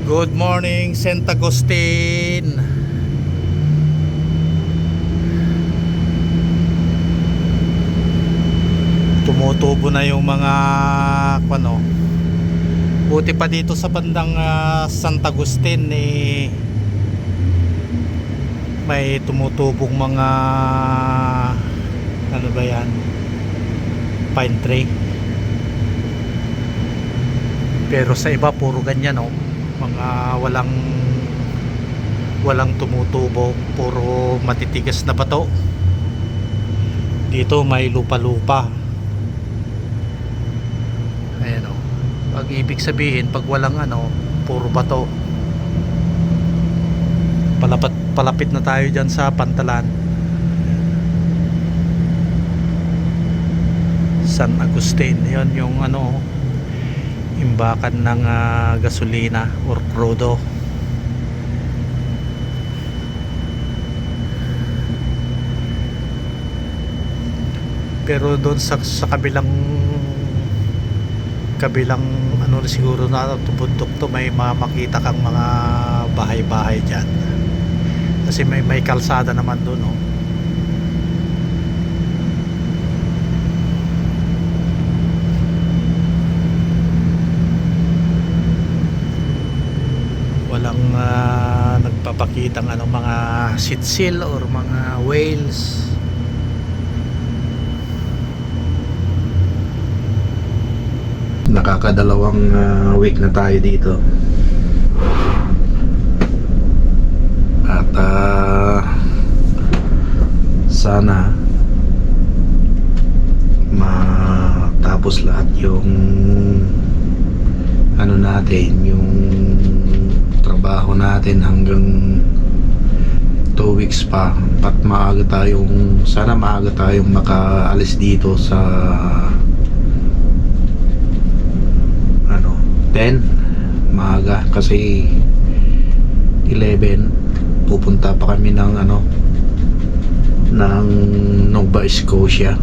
Good morning, Saint Agustin. Tumutubo na yung mga ano. Buti pa dito sa bandang Saint Agustin may tumutubong mga ano ba yan? Pine tree. Pero sa iba puro ganyan, oh. Mga walang tumutubo, puro matitigas na bato. Dito may lupa-lupa. Ayan, oh. Pag ibig sabihin, pag walang puro bato. Palapit na tayo dyan sa Pantalan, San Agustin. Yan yung imbakan ng gasolina or crudo. Pero doon sa kabilang siguro na tubundok to, may makita kang mga bahay-bahay dyan kasi may kalsada naman doon, oh. Walang nagpapakitang mga sitsil or mga whales. Nakakadalawang week na tayo dito. At sana matapos lahat yung natin, yung trabaho natin hanggang 2 weeks pa. At sana maaga tayong makaalis dito sa 10 maaga, kasi 11 pupunta pa kami ng Nova Scotia,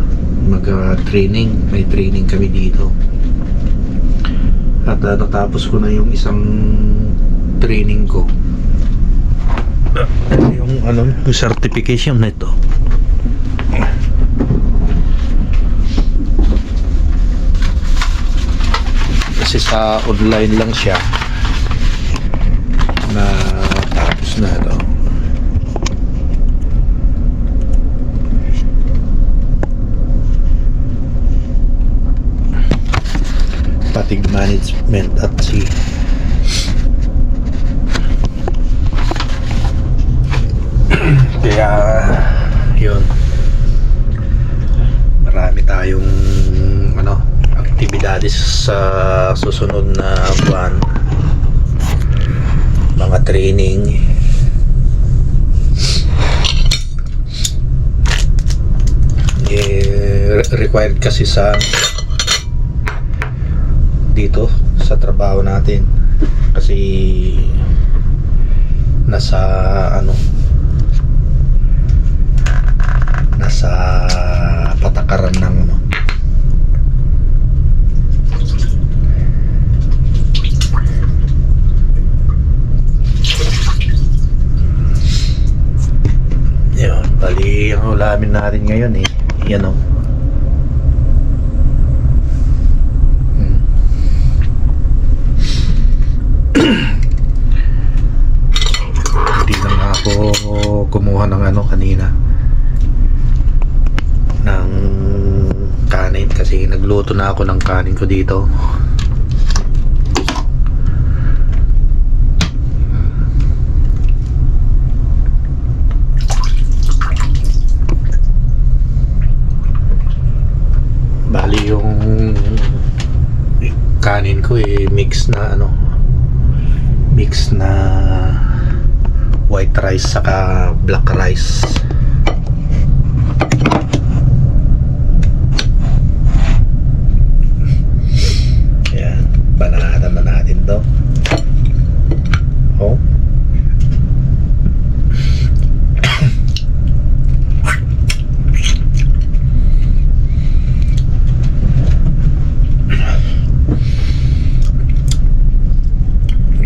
training, may training kami dito. At natapos ko na yung isang training ko, yung certification na ito. Kasi sa online lang siya na tapos na ito. Fatigue management at sea. Kaya yun, marami tayong aktibidades sa susunod na buwan, mga training. Required kasi dito sa trabaho natin, kasi nasa patakaran ng yun. Bali ang ulamin natin ngayon yan, oh. Hindi na nga ako kumuha ng kanina ng kanin, kasi nagluto na ako ng kanin ko dito. Bali yung kanin ko mix na white rice saka black rice. Ayan, banatan na natin to. Oh.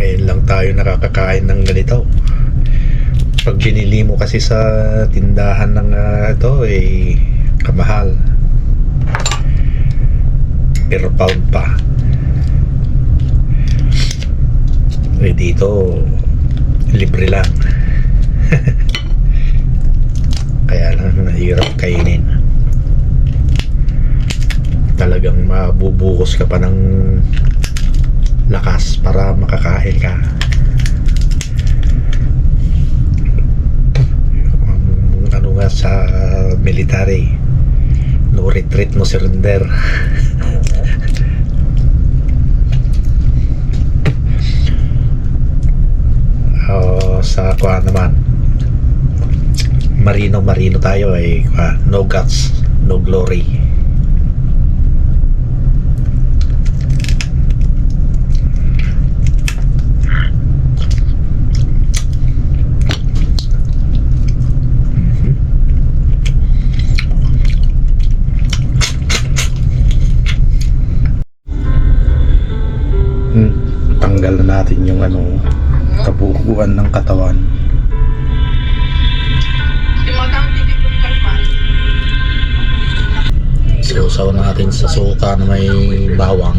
Ngayon lang tayo nakakakain ng ganito. Pag binili mo kasi sa tindahan ng ito eh kamahal. Per pound pa. Eh dito libre lang. Kaya lang mahirap kainin. Talagang mabubuhos ka pa ng lakas para makakain ka. Ano nga sa military, no retreat, no surrender. Sa kuha naman marino tayo eh, no guts, no glory. Tanggal na natin yung kabuuan ng katawan. Sausaw natin sa suka na may bawang.